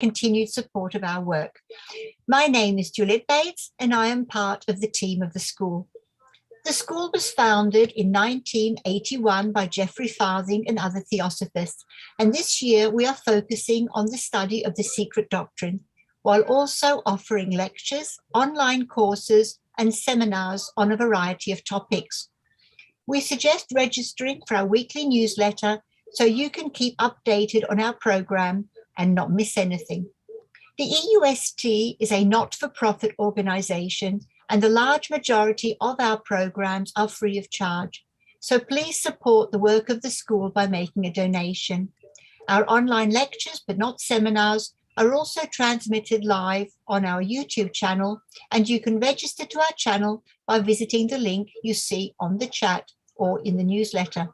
continued support of our work. My name is Juliet Bates, and I am part of the team of the school. The school was founded in 1981 by Geoffrey Farthing and other Theosophists, and this year we are focusing on the study of the secret doctrine, while also offering lectures, online courses, and seminars on a variety of topics. We suggest registering for our weekly newsletter so you can keep updated on our program and not miss anything. The EUST is a not-for-profit organization, and the large majority of our programs are free of charge. So please support the work of the school by making a donation. Our online lectures, but not seminars, are also transmitted live on our YouTube channel, and you can register to our channel by visiting the link you see on the chat or in the newsletter.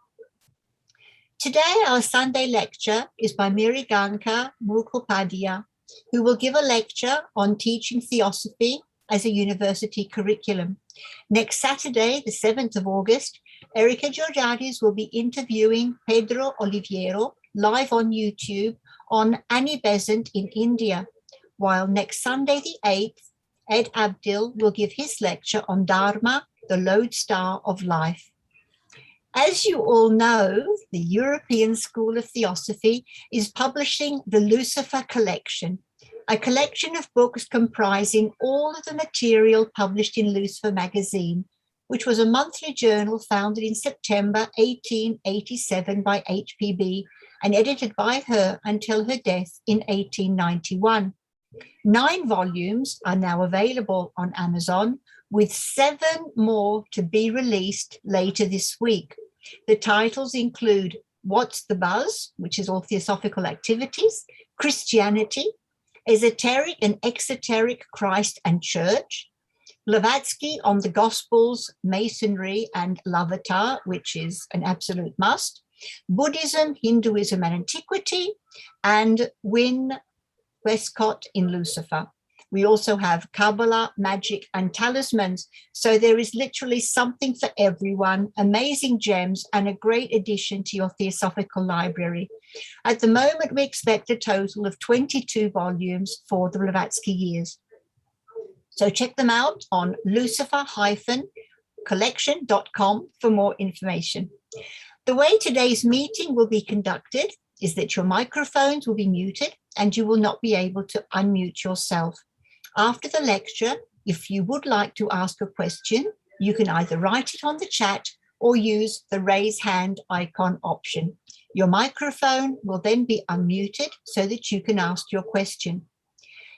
Today, our Sunday lecture is by Mriganka Mukhopadhyay, who will give a lecture on teaching Theosophy as a university curriculum. Next Saturday, the 7th of August, Erica Georgiades will be interviewing Pedro Oliviero live on YouTube on Annie Besant in India, while next Sunday, the 8th, Ed Abdil will give his lecture on Dharma, the lodestar of life. As you all know, the European School of Theosophy is publishing the Lucifer Collection, a collection of books comprising all of the material published in Lucifer magazine, which was a monthly journal founded in September 1887 by HPB and edited by her until her death in 1891. 9 volumes are now available on Amazon, with 7 more to be released later this week. The titles include What's the Buzz, which is all theosophical activities, Christianity, Esoteric and Exoteric Christ and Church, Blavatsky on the Gospels, Masonry and Lavatar, which is an absolute must, Buddhism, Hinduism and Antiquity, and Wynne Westcott in Lucifer. We also have Kabbalah, magic, and talismans. So there is literally something for everyone, amazing gems, and a great addition to your theosophical library. At the moment, we expect a total of 22 volumes for the Blavatsky years. So check them out on lucifer-collection.com for more information. The way today's meeting will be conducted is that your microphones will be muted and you will not be able to unmute yourself. After the lecture, if you would like to ask a question, you can either write it on the chat or use the raise hand icon option. Your microphone will then be unmuted so that you can ask your question.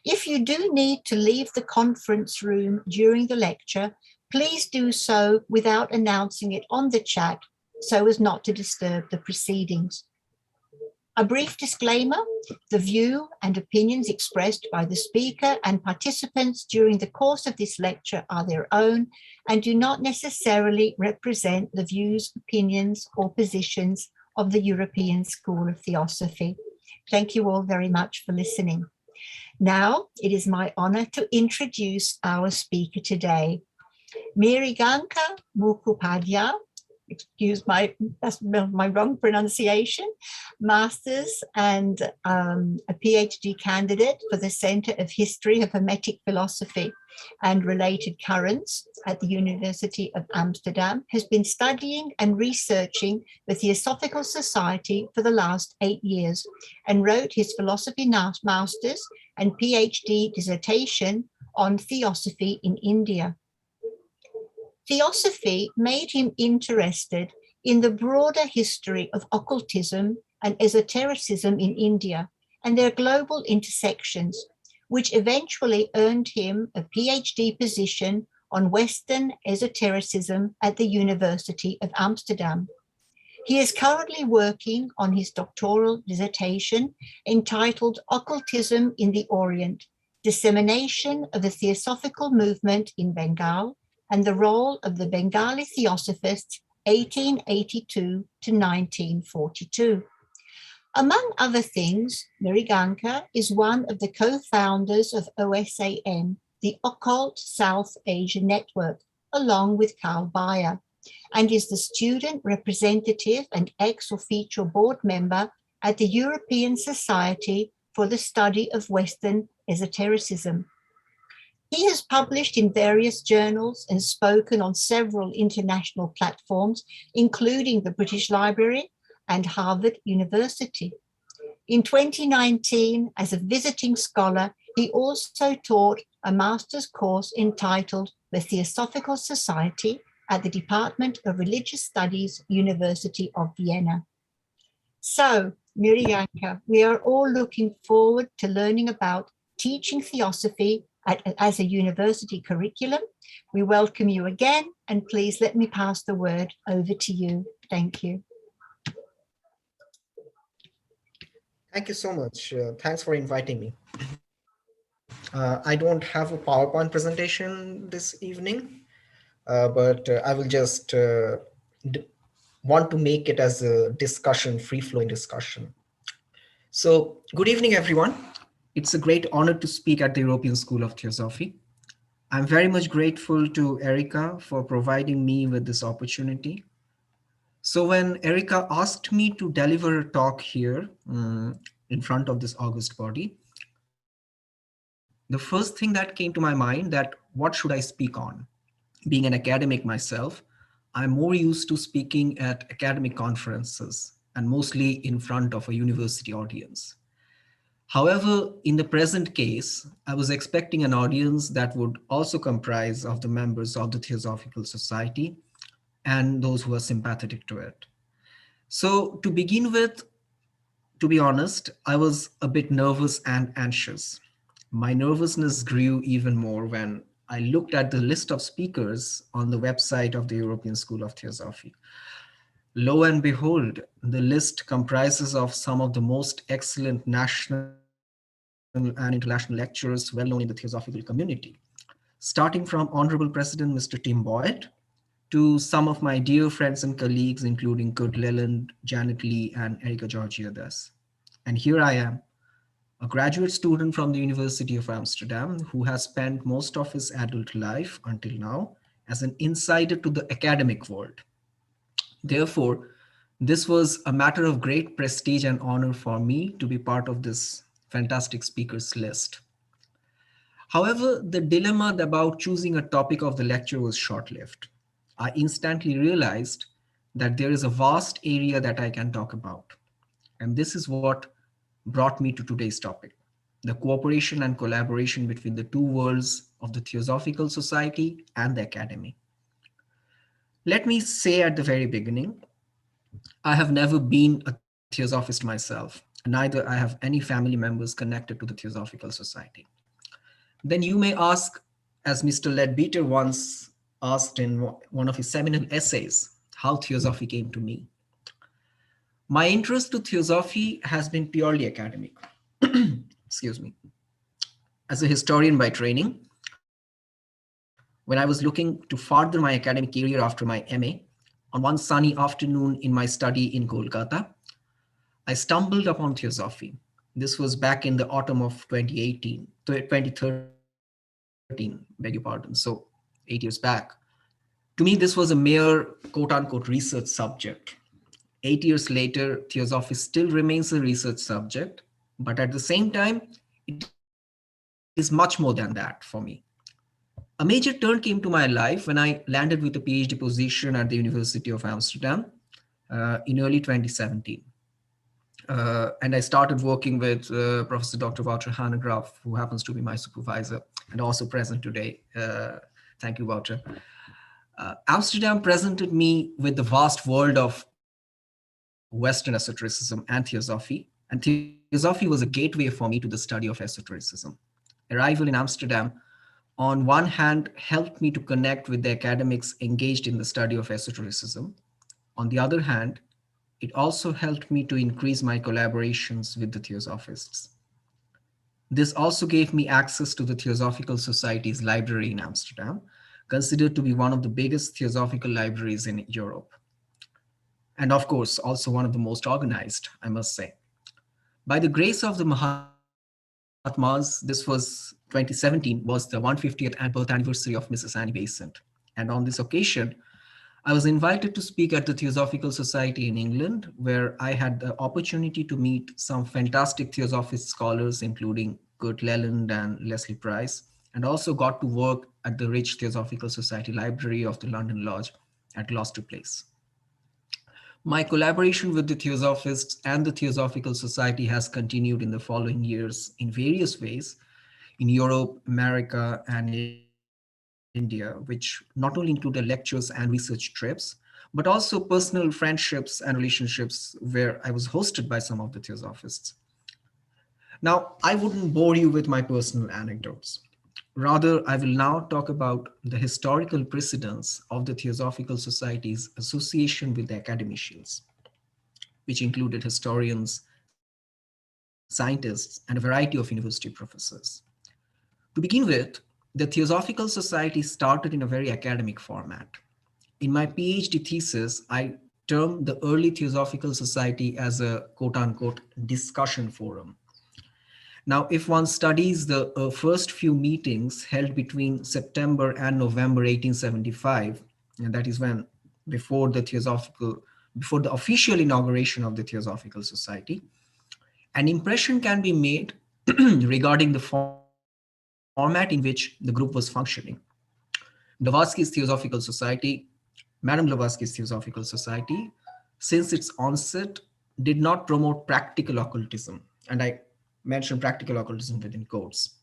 If you do need to leave the conference room during the lecture, please do so without announcing it on the chat so as not to disturb the proceedings. A brief disclaimer: the view and opinions expressed by the speaker and participants during the course of this lecture are their own and do not necessarily represent the views, opinions, or positions of the European School of Theosophy. Thank you all very much for listening. Now, it is my honor to introduce our speaker today, Mriganka Mukhopadhyay. Excuse my wrong pronunciation, master's and a PhD candidate for the Center of History of Hermetic Philosophy and Related Currents at the University of Amsterdam, has been studying and researching the Theosophical Society for the last 8 years and wrote his philosophy master's and PhD dissertation on Theosophy in India. Theosophy made him interested in the broader history of occultism and esotericism in India and their global intersections, which eventually earned him a PhD position on Western esotericism at the University of Amsterdam. He is currently working on his doctoral dissertation entitled Occultism in the Orient, Dissemination of the Theosophical Movement in Bengal, and the role of the Bengali Theosophists 1882 to 1942. Among other things, Mriganka is one of the co-founders of OSAN, the Occult South Asia Network, along with Carl Bayer, and is the student representative and ex officio board member at the European Society for the study of Western esotericism. He has published in various journals and spoken on several international platforms, including the British Library and Harvard University. In 2019, as a visiting scholar, he also taught a master's course entitled The Theosophical Society at the Department of Religious Studies, University of Vienna. So, Mriganka, we are all looking forward to learning about teaching Theosophy as a university curriculum. We welcome you again, and please let me pass the word over to you. Thank you. Thank you so much. Thanks for inviting me. I don't have a PowerPoint presentation this evening, but I will just want to make it as a discussion, free-flowing discussion. So, good evening, everyone. It's a great honor to speak at the European School of Theosophy. I'm very much grateful to Erica for providing me with this opportunity. So when Erica asked me to deliver a talk here in front of this august body, the first thing that came to my mind that what should I speak on? Being an academic myself, I'm more used to speaking at academic conferences and mostly in front of a university audience. However, in the present case, I was expecting an audience that would also comprise of the members of the Theosophical Society and those who are sympathetic to it. So to begin with, to be honest, I was a bit nervous and anxious. My nervousness grew even more when I looked at the list of speakers on the website of the European School of Theosophy. Lo and behold, the list comprises of some of the most excellent national and international lecturers well known in the Theosophical community, starting from Honorable President Mr. Tim Boyd to some of my dear friends and colleagues, including Kurt Leland, Janet Lee, and Erika Georgiades. And here I am, a graduate student from the University of Amsterdam who has spent most of his adult life until now as an insider to the academic world. Therefore, this was a matter of great prestige and honor for me to be part of this fantastic speakers list. However, the dilemma about choosing a topic of the lecture was short-lived. I instantly realized that there is a vast area that I can talk about. And this is what brought me to today's topic, the cooperation and collaboration between the two worlds of the Theosophical Society and the academy. Let me say at the very beginning, I have never been a Theosophist myself, neither I have any family members connected to the Theosophical Society. Then you may ask, as Mr. Leadbeater once asked in one of his seminal essays, how Theosophy came to me. My interest to Theosophy has been purely academic. Excuse me. As a historian by training, when I was looking to further my academic career after my MA, on one sunny afternoon in my study in Kolkata, I stumbled upon Theosophy. This was back in the autumn of 2013, beg your pardon, so 8 years back. To me, this was a mere quote-unquote research subject. 8 years later, Theosophy still remains a research subject, but at the same time, it is much more than that for me. A major turn came to my life when I landed with a PhD position at the University of Amsterdam in early 2017. And I started working with Professor Dr. Wouter Hanegraaff, who happens to be my supervisor and also present today. Thank you, Wouter. Amsterdam presented me with the vast world of Western esotericism and Theosophy. And Theosophy was a gateway for me to the study of esotericism. Arrival in Amsterdam, on one hand, helped me to connect with the academics engaged in the study of esotericism. On the other hand, it also helped me to increase my collaborations with the Theosophists. This also gave me access to the Theosophical Society's library in Amsterdam, considered to be one of the biggest theosophical libraries in Europe. And of course, also one of the most organized, I must say. By the grace of the Mahatmas, this was 2017, was the 150th birth anniversary of Mrs. Annie Besant. And on this occasion, I was invited to speak at the Theosophical Society in England, where I had the opportunity to meet some fantastic Theosophist scholars, including Kurt Leland and Leslie Price, and also got to work at the rich Theosophical Society Library of the London Lodge at Gloucester Place. My collaboration with the Theosophists and the Theosophical Society has continued in the following years in various ways in Europe, America, and India, which not only included lectures and research trips, but also personal friendships and relationships where I was hosted by some of the Theosophists. Now, I wouldn't bore you with my personal anecdotes. Rather, I will now talk about the historical precedents of the Theosophical Society's association with the academicians, which included historians, scientists, and a variety of university professors. To begin with, the Theosophical Society started in a very academic format. In my PhD thesis, I termed the early Theosophical Society as a quote unquote discussion forum. Now, if one studies the first few meetings held between September and November 1875, and that is when, before the Theosophical, before the official inauguration of the Theosophical Society, an impression can be made regarding the format in which the group was functioning. Blavatsky's Theosophical Society, Madame Blavatsky's Theosophical Society, since its onset, did not promote practical occultism. And I mention practical occultism within quotes.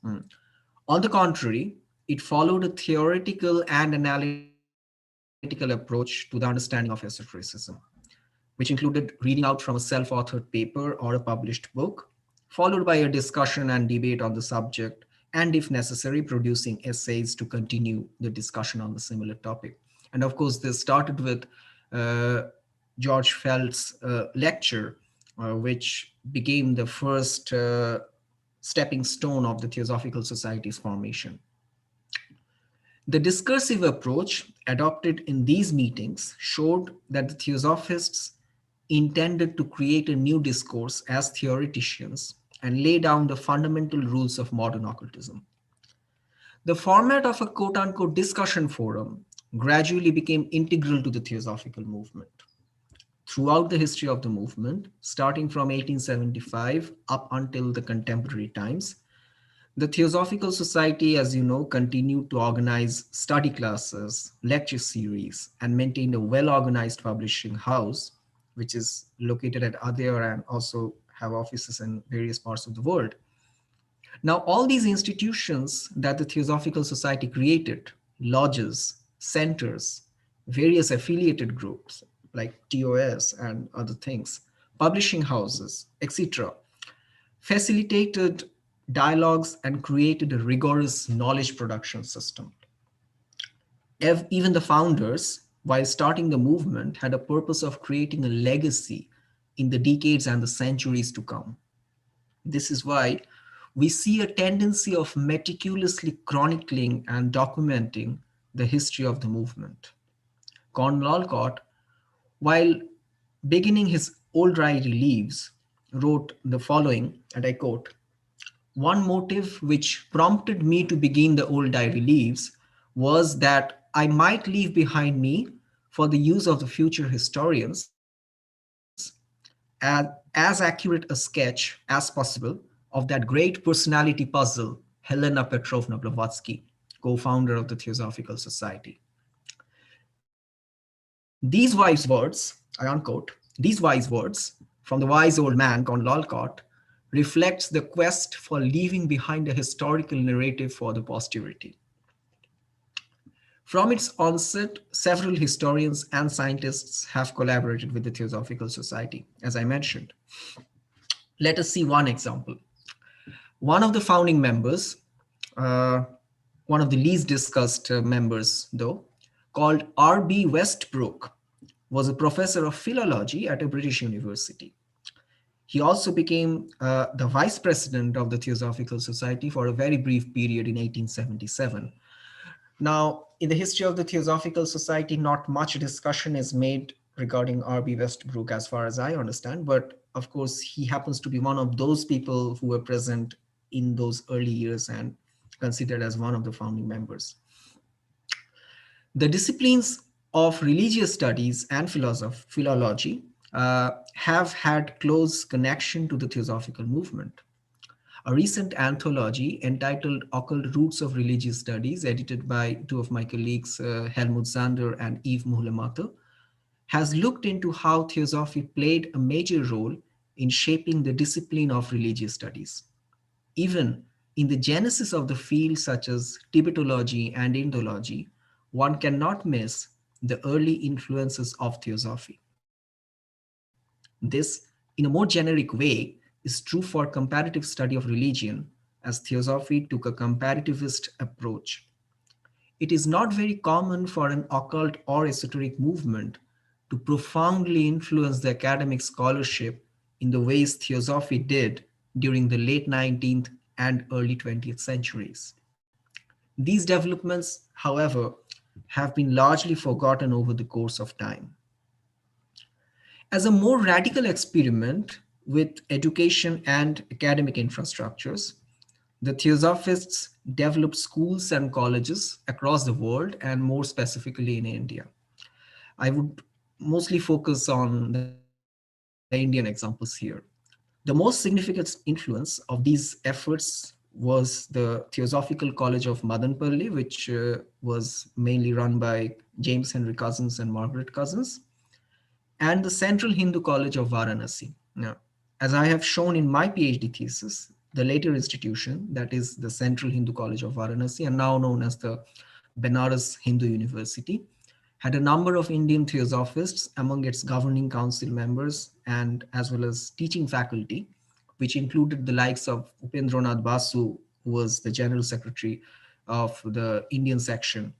On the contrary, it followed a theoretical and analytical approach to the understanding of esotericism, which included reading out from a self-authored paper or a published book, followed by a discussion and debate on the subject, and if necessary, producing essays to continue the discussion on the similar topic. And of course, this started with uh, George Felt's lecture, which became the first stepping stone of the Theosophical Society's formation. The discursive approach adopted in these meetings showed that the Theosophists intended to create a new discourse as theoreticians and lay down the fundamental rules of modern occultism. The format of a quote unquote discussion forum gradually became integral to the Theosophical movement. Throughout the history of the movement, starting from 1875 up until the contemporary times, the Theosophical Society, as you know, continued to organize study classes, lecture series, and maintained a well-organized publishing house, which is located at Adyar and also have offices in various parts of the world. Now, all these institutions that the Theosophical Society created, lodges, centers, various affiliated groups like TOS and other things, publishing houses, etc., facilitated dialogues and created a rigorous knowledge production system. Even the founders, while starting the movement, had a purpose of creating a legacy in the decades and the centuries to come. This is why we see a tendency of meticulously chronicling and documenting the history of the movement. Cornwall Alcott, while beginning his Old Diary Leaves, wrote the following, and I quote, "One motive which prompted me to begin the Old Diary Leaves was that I might leave behind me, for the use of the future historians, as accurate a sketch as possible of that great personality puzzle, Helena Petrovna Blavatsky, co-founder of the Theosophical Society." These wise words, I unquote, these wise words from the wise old man, Cornwall Alcott, reflects the quest for leaving behind a historical narrative for the posterity. From its onset, several historians and scientists have collaborated with the Theosophical Society, as I mentioned. Let us see one example. One of the founding members, uh, one of the least discussed members though, called R.B. Westbrook, was a professor of philology at a British university. He also became the vice president of the Theosophical Society for a very brief period in 1877. Now, in the history of the Theosophical Society, not much discussion is made regarding R.B. Westbrook as far as I understand, but of course, he happens to be one of those people who were present in those early years and considered as one of the founding members. The disciplines of religious studies and philology have had close connection to the Theosophical movement. A recent anthology entitled Occult Roots of Religious Studies, edited by two of my colleagues, Helmut Zander and Yves Muhlemacher, has looked into how Theosophy played a major role in shaping the discipline of religious studies. Even in the genesis of the fields such as Tibetology and Indology, one cannot miss the early influences of Theosophy. This, in a more generic way, is true for comparative study of religion, as Theosophy took a comparativist approach. It is not very common for an occult or esoteric movement to profoundly influence the academic scholarship in the ways Theosophy did during the late 19th and early 20th centuries. These developments, however, have been largely forgotten over the course of time. As a more radical experiment with education and academic infrastructures, the Theosophists developed schools and colleges across the world, and more specifically in India. I would mostly focus on the Indian examples here. The most significant influence of these efforts was the Theosophical College of Madanpalli, which was mainly run by James Henry Cousins and Margaret Cousins, and the Central Hindu College of Varanasi. Now, as I have shown in my PhD thesis, the later institution, that is the Central Hindu College of Varanasi, and now known as the Benares Hindu University, had a number of Indian Theosophists among its governing council members and as well as teaching faculty, which included the likes of Upendranath Basu, who was the General Secretary of the Indian section,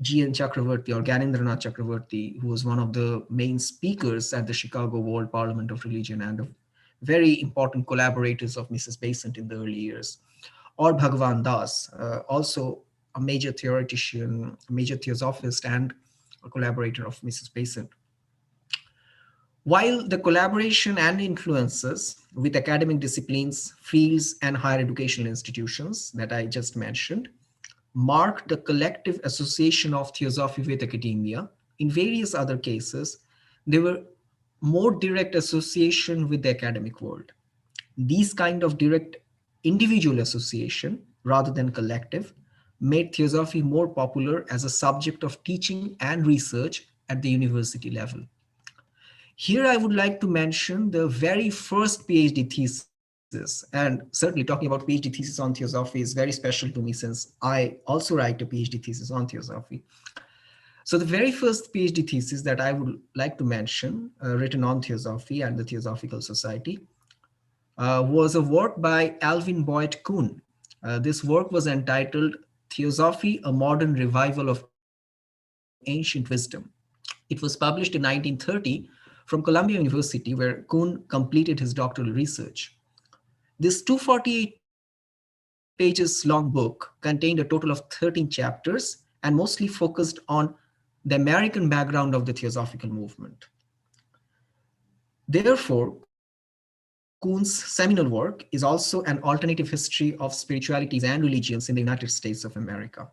G.N. Chakravarti or Gyanendranath Chakravarti, who was one of the main speakers at the Chicago World Parliament of Religion and a very important collaborators of Mrs. Besant in the early years, or Bhagavan Das, also a major theoretician, a major theosophist and a collaborator of Mrs. Besant. While the collaboration and influences with academic disciplines, fields, and higher educational institutions that I just mentioned marked the collective association of Theosophy with academia, in various other cases, there were more direct association with the academic world. These kind of direct individual association, rather than collective, made Theosophy more popular as a subject of teaching and research at the university level. Here I would like to mention the very first PhD thesis, and certainly talking about PhD thesis on Theosophy is very special to me since I also write a PhD thesis on Theosophy. So the very first PhD thesis that I would like to mention, written on Theosophy and the Theosophical Society, was a work by Alvin Boyd Kuhn. This work was entitled Theosophy, a Modern Revival of Ancient Wisdom. It was published in 1930 from Columbia University, where Kuhn completed his doctoral research. This 248 pages long book contained a total of 13 chapters and mostly focused on the American background of the Theosophical movement. Therefore, Kuhn's seminal work is also an alternative history of spiritualities and religions in the United States of America.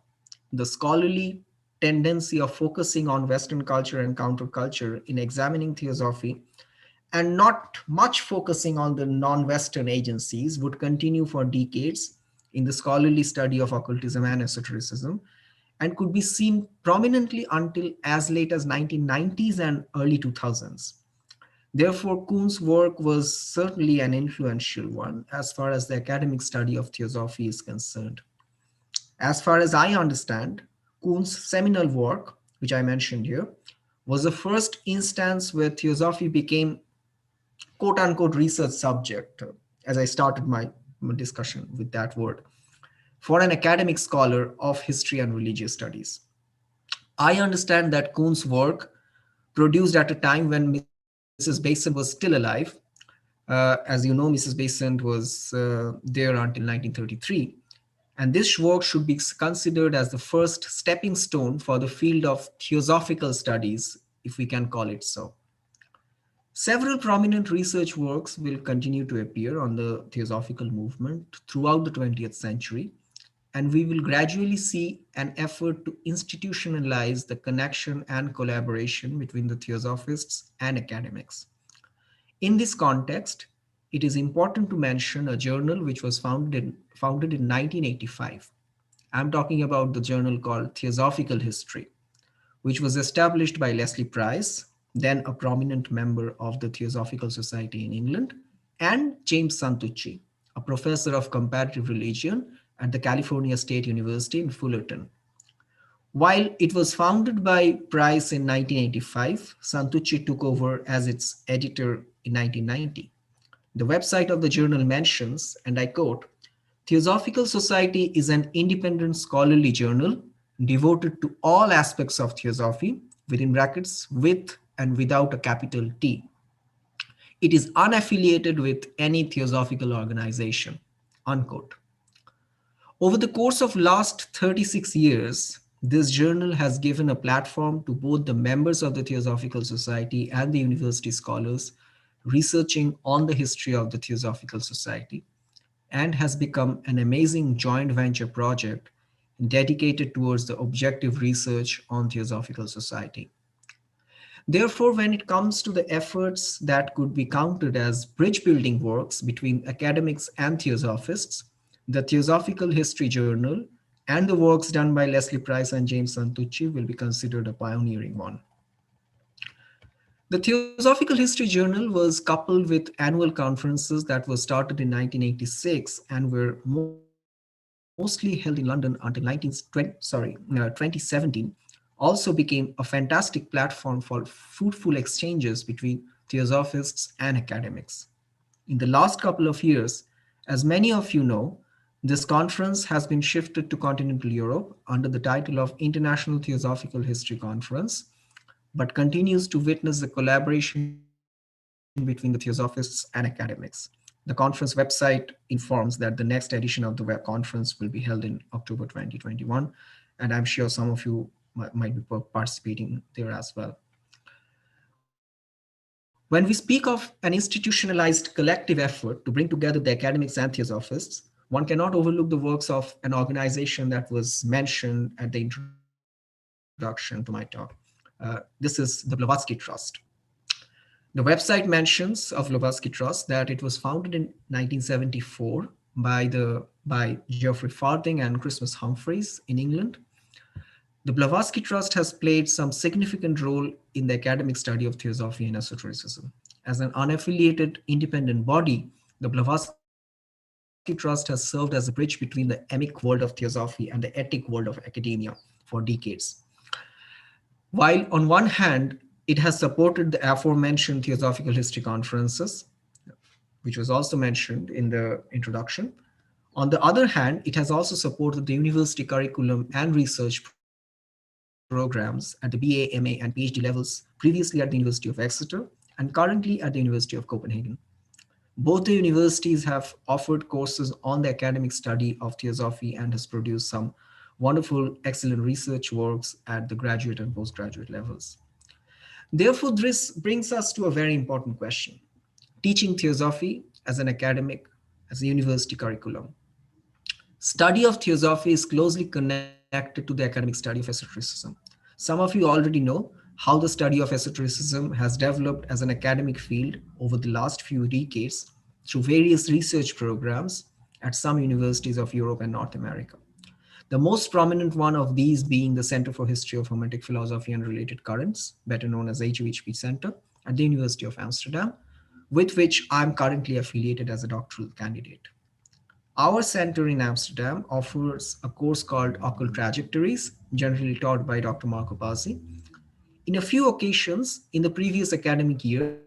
The scholarly tendency of focusing on Western culture and counterculture in examining Theosophy and not much focusing on the non-Western agencies would continue for decades in the scholarly study of occultism and esotericism, and could be seen prominently until as late as 1990s and early 2000s. Therefore, Kuhn's work was certainly an influential one as far as the academic study of Theosophy is concerned. As far as I understand, Kuhn's seminal work, which I mentioned here, was the first instance where Theosophy became quote-unquote research subject, as I started my discussion with that word, for an academic scholar of history and religious studies. I understand that Kuhn's work, produced at a time when Mrs. Besant was still alive, as you know, Mrs. Besant was there until 1933, and this work should be considered as the first stepping stone for the field of theosophical studies, if we can call it so. Several prominent research works will continue to appear on the theosophical movement throughout the 20th century, and we will gradually see an effort to institutionalize the connection and collaboration between the Theosophists and academics. In this context, it is important to mention a journal which was founded in 1985. I'm talking about the journal called Theosophical History, which was established by Leslie Price, then a prominent member of the Theosophical Society in England, and James Santucci, a professor of comparative religion at the California State University in Fullerton. While it was founded by Price in 1985, Santucci took over as its editor in 1990. The website of the journal mentions, and I quote, Theosophical Society is an independent scholarly journal devoted to all aspects of theosophy, within brackets, with and without a capital T. It is unaffiliated with any theosophical organization, unquote. Over the course of last 36 years, this journal has given a platform to both the members of the Theosophical Society and the university scholars researching on the history of the Theosophical Society, and has become an amazing joint venture project dedicated towards the objective research on Theosophical Society. Therefore, when it comes to the efforts that could be counted as bridge building works between academics and Theosophists, the Theosophical History Journal and the works done by Leslie Price and James Santucci will be considered a pioneering one. The Theosophical History Journal was coupled with annual conferences that were started in 1986 and were mostly held in London until 2017, also became a fantastic platform for fruitful exchanges between Theosophists and academics. In the last couple of years, as many of you know, this conference has been shifted to continental Europe under the title of International Theosophical History Conference, but continues to witness the collaboration between the Theosophists and academics. The conference website informs that the next edition of the web conference will be held in October 2021, and I'm sure some of you might be participating there as well. When we speak of an institutionalized collective effort to bring together the academics and Theosophists, one cannot overlook the works of an organization that was mentioned at the introduction to my talk. This is the Blavatsky Trust. The website mentions of Blavatsky Trust that it was founded in 1974 by Geoffrey Farthing and Christmas Humphreys in England. The Blavatsky Trust has played some significant role in the academic study of theosophy and esotericism. As an unaffiliated independent body, the Blavatsky Trust has served as a bridge between the emic world of theosophy and the etic world of academia for decades. While on one hand, it has supported the aforementioned Theosophical History conferences, which was also mentioned in the introduction. On the other hand, it has also supported the university curriculum and research programs at the BA, MA, and PhD levels, previously at the University of Exeter and currently at the University of Copenhagen. Both the universities have offered courses on the academic study of theosophy and has produced some wonderful, excellent research works at the graduate and postgraduate levels. Therefore, this brings us to a very important question: teaching theosophy as an academic, as a university curriculum. Study of theosophy is closely connected to the academic study of esotericism. Some of you already know how the study of esotericism has developed as an academic field over the last few decades through various research programs at some universities of Europe and North America. The most prominent one of these being the Center for History of Hermetic Philosophy and Related Currents, better known as HUHP Center, at the University of Amsterdam, with which I'm currently affiliated as a doctoral candidate. Our center in Amsterdam offers a course called Occult Trajectories, generally taught by Dr. Mukhopadhyay. In a few occasions in the previous academic years,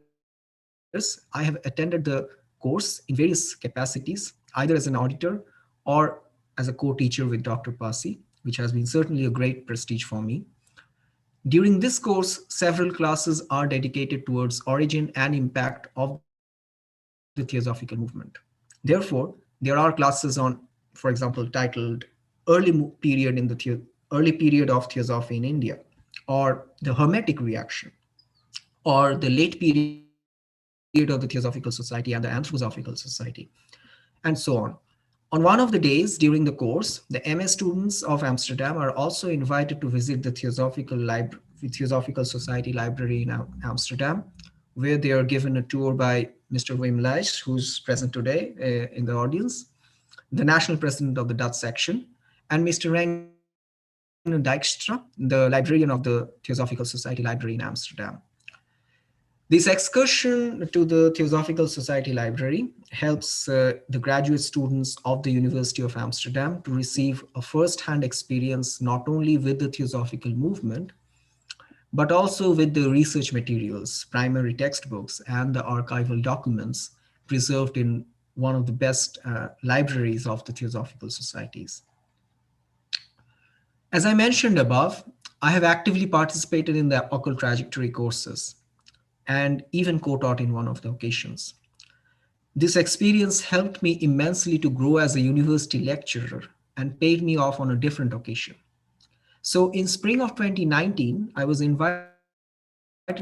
I have attended the course in various capacities, either as an auditor or as a co-teacher with Dr. Pasi, which has been certainly a great prestige for me. During this course, several classes are dedicated towards origin and impact of the Theosophical movement. Therefore, there are classes on, for example, titled Early Period of Theosophy in India, or the Hermetic Reaction, or the Late Period of the Theosophical Society and the Anthroposophical Society, and so on. On On one of the days during the course, the MA students of Amsterdam are also invited to visit the Theosophical Society Library in Amsterdam, where they are given a tour by Mr. Wim Lijs, who's present today in the audience, the national president of the Dutch section, and Mr. Reine Dijkstra, the librarian of the Theosophical Society Library in Amsterdam. This excursion to the Theosophical Society Library helps the graduate students of the University of Amsterdam to receive a first-hand experience not only with the Theosophical movement, but also with the research materials, primary textbooks, and the archival documents preserved in one of the best libraries of the Theosophical Societies. As I mentioned above, I have actively participated in the occult trajectory courses and even co-taught in one of the occasions. This experience helped me immensely to grow as a university lecturer and paid me off on a different occasion. So in spring of 2019, I was invited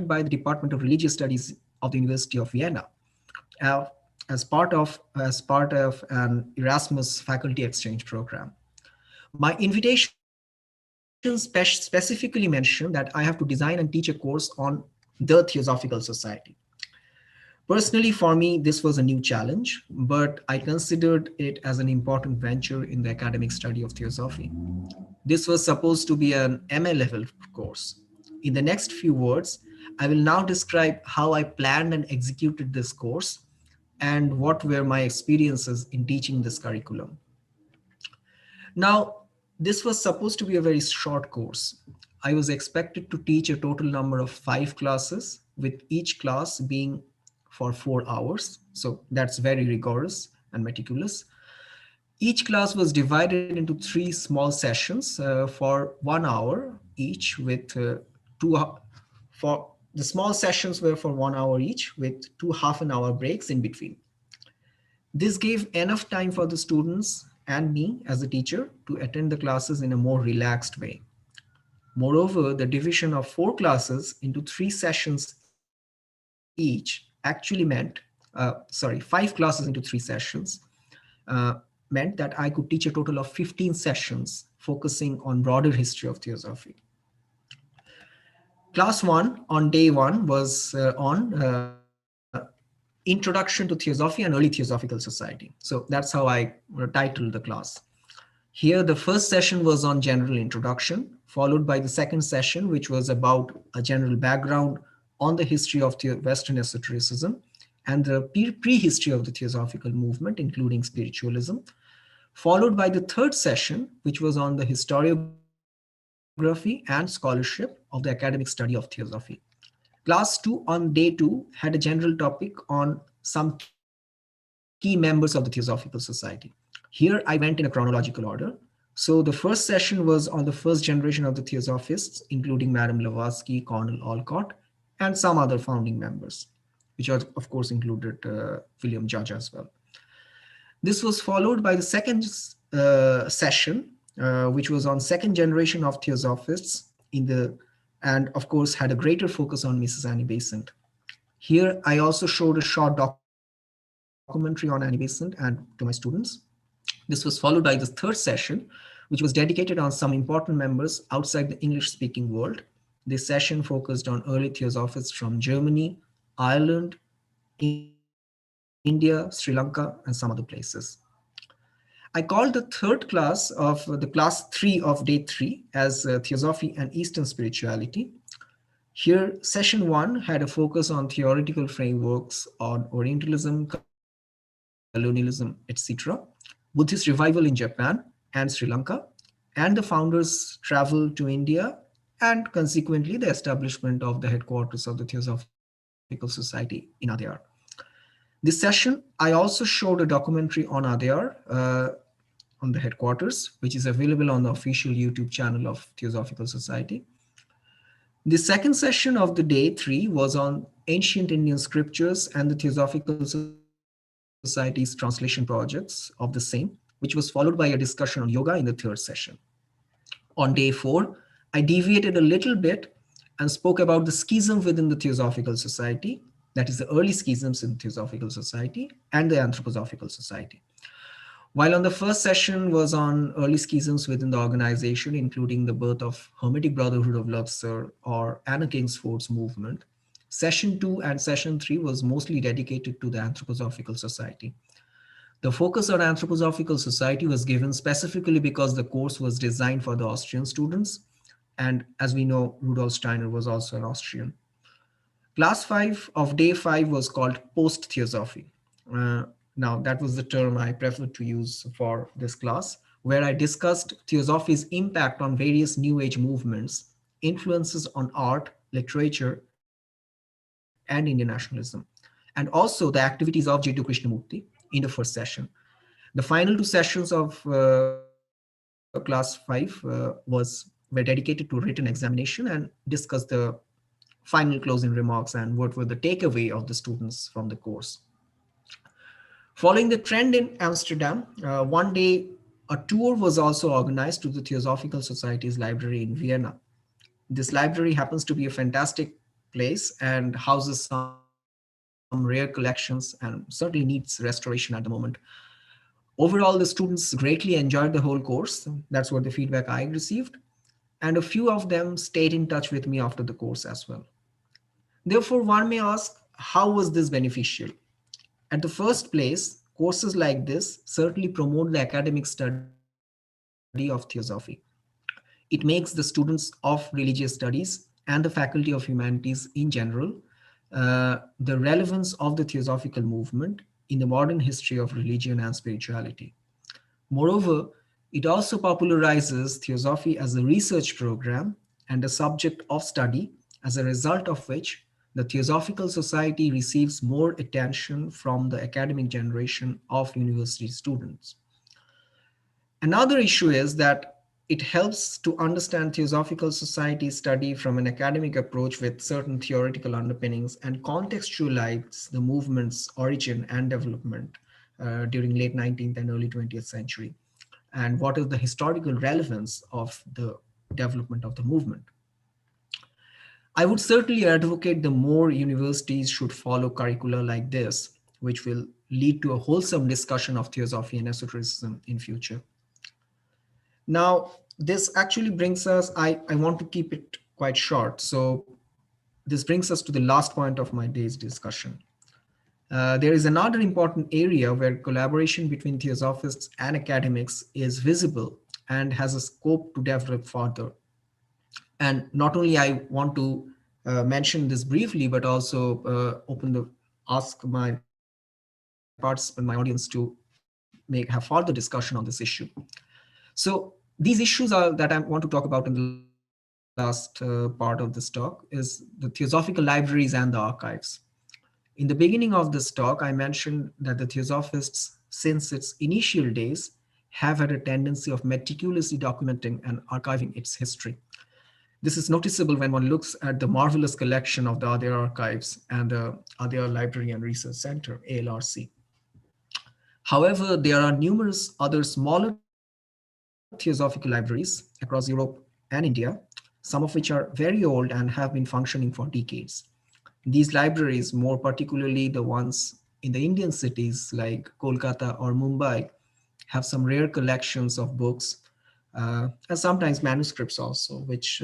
by the Department of Religious Studies of the University of Vienna as part of an Erasmus faculty exchange program. My invitation specifically mentioned that I have to design and teach a course on the Theosophical Society. Personally, for me, this was a new challenge, but I considered it as an important venture in the academic study of Theosophy. This was supposed to be an MA level course. In the next few words, I will now describe how I planned and executed this course and what were my experiences in teaching this curriculum. Now, this was supposed to be a very short course. I was expected to teach a total number of 5 classes, with each class being for 4 hours. So that's very rigorous and meticulous. Each class was divided into 3 small sessions for 1 hour each, with the small sessions were for 1 hour each, with 2 half-an-hour breaks in between. This gave enough time for the students and me as a teacher to attend the classes in a more relaxed way. Moreover, the division of 4 classes into 3 sessions each actually meant, 5 classes into 3 sessions, meant that I could teach a total of 15 sessions focusing on broader history of Theosophy. Class 1 on day 1 was on Introduction to Theosophy and Early Theosophical Society. So that's how I titled the class. Here, the first session was on general introduction, followed by the second session, which was about a general background on the history of Western esotericism and the prehistory of the Theosophical movement, including spiritualism, followed by the third session, which was on the historiography and scholarship of the academic study of Theosophy. Class 2 on day 2 had a general topic on some key members of the Theosophical Society. Here I went in a chronological order. So the first session was on the first generation of the Theosophists, including Madame Blavatsky, Cornel Olcott, and some other founding members, which are, of course, included William Judge as well. This was followed by the second session, which was on second generation of Theosophists and of course had a greater focus on Mrs. Annie Besant. Here I also showed a short documentary on Annie Besant and to my students. This was followed by the third session, which was dedicated on some important members outside the English-speaking world. This session focused on early Theosophists from Germany, Ireland, India, Sri Lanka, and some other places. I called the third class of the class 3 of day 3 as Theosophy and Eastern Spirituality. Here, session 1 had a focus on theoretical frameworks on Orientalism, colonialism, etc., Buddhist revival in Japan and Sri Lanka, and the founders' travel to India, and consequently the establishment of the headquarters of the Theosophical Society in Adyar. This session, I also showed a documentary on Adyar, on the headquarters, which is available on the official YouTube channel of Theosophical Society. The second session of the day 3 was on ancient Indian scriptures and the Theosophical Society's translation projects of the same, which was followed by a discussion on yoga in the third session. On day 4, I deviated a little bit and spoke about the schism within the Theosophical Society, that is the early schisms in the Theosophical Society and the Anthroposophical Society. While on the first session was on early schisms within the organization, including the birth of Hermetic Brotherhood of Luxor or Anna Kingsford's movement, session 2 and session 3 was mostly dedicated to the Anthroposophical Society. The focus on Anthroposophical Society was given specifically because the course was designed for the Austrian students, and as we know, Rudolf Steiner was also an Austrian. Class 5 of day 5 was called post-theosophy. Now, that was the term I preferred to use for this class, where I discussed theosophy's impact on various New Age movements, influences on art, literature, and Indian nationalism, and also the activities of Jiddu Krishnamurti in the first session. The final 2 sessions of class 5 were dedicated to written examination and discussed the final closing remarks and what were the takeaway of the students from the course. Following the trend in Amsterdam, one day a tour was also organized to the Theosophical Society's library in Vienna. This library happens to be a fantastic place and houses some rare collections and certainly needs restoration at the moment. Overall, the students greatly enjoyed the whole course. That's what the feedback I received. And a few of them stayed in touch with me after the course as well. Therefore, one may ask, how was this beneficial? At the first place, courses like this certainly promote the academic study of theosophy. It makes the students of religious studies and the faculty of humanities in general the relevance of the theosophical movement in the modern history of religion and spirituality. Moreover, it also popularizes theosophy as a research program and a subject of study, as a result of which the Theosophical Society receives more attention from the academic generation of university students. Another issue is that it helps to understand Theosophical Society study from an academic approach with certain theoretical underpinnings and contextualize the movement's origin and development during late 19th and early 20th century, and what is the historical relevance of the development of the movement. I would certainly advocate the more universities should follow curricula like this, which will lead to a wholesome discussion of theosophy and esotericism in future. Now, this actually brings us, I want to keep it quite short. So this brings us to the last point of my day's discussion. There is another important area where collaboration between theosophists and academics is visible and has a scope to develop further. And not only I want to mention this briefly, but also ask my participant, my audience to have further discussion on this issue. So these issues that I want to talk about in the last part of this talk is the theosophical libraries and the archives. In the beginning of this talk, I mentioned that the Theosophists, since its initial days, have had a tendency of meticulously documenting and archiving its history. This is noticeable when one looks at the marvelous collection of the Adair Archives and the Adair Library and Research Center, ALRC. However, there are numerous other smaller theosophical libraries across Europe and India, some of which are very old and have been functioning for decades. These libraries, more particularly the ones in the Indian cities like Kolkata or Mumbai, have some rare collections of books and sometimes manuscripts also, which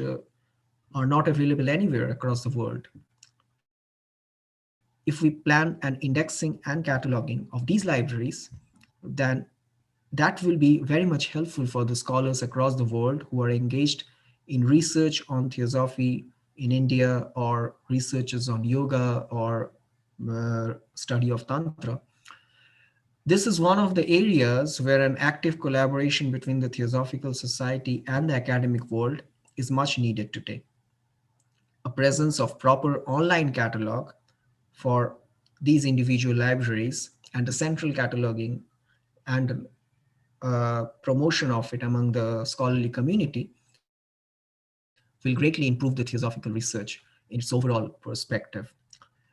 are not available anywhere across the world. If we plan an indexing and cataloging of these libraries, then that will be very much helpful for the scholars across the world who are engaged in research on theosophy in India or researches on yoga or study of Tantra. This is one of the areas where an active collaboration between the Theosophical Society and the academic world is much needed today. A presence of proper online catalog for these individual libraries and a central cataloging and promotion of it among the scholarly community will greatly improve the theosophical research in its overall perspective.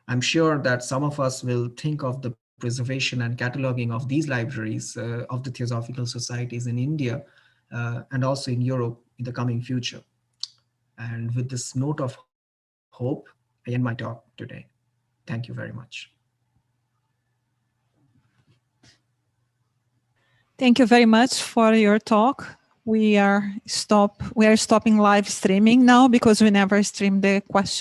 I'm sure that some of us will think of the preservation and cataloging of these libraries of the Theosophical Societies in India and also in Europe in the coming future. And with this note of hope, I end my talk today. Thank you very much. Thank you very much for your talk. We are stopping live streaming now because we never stream the question.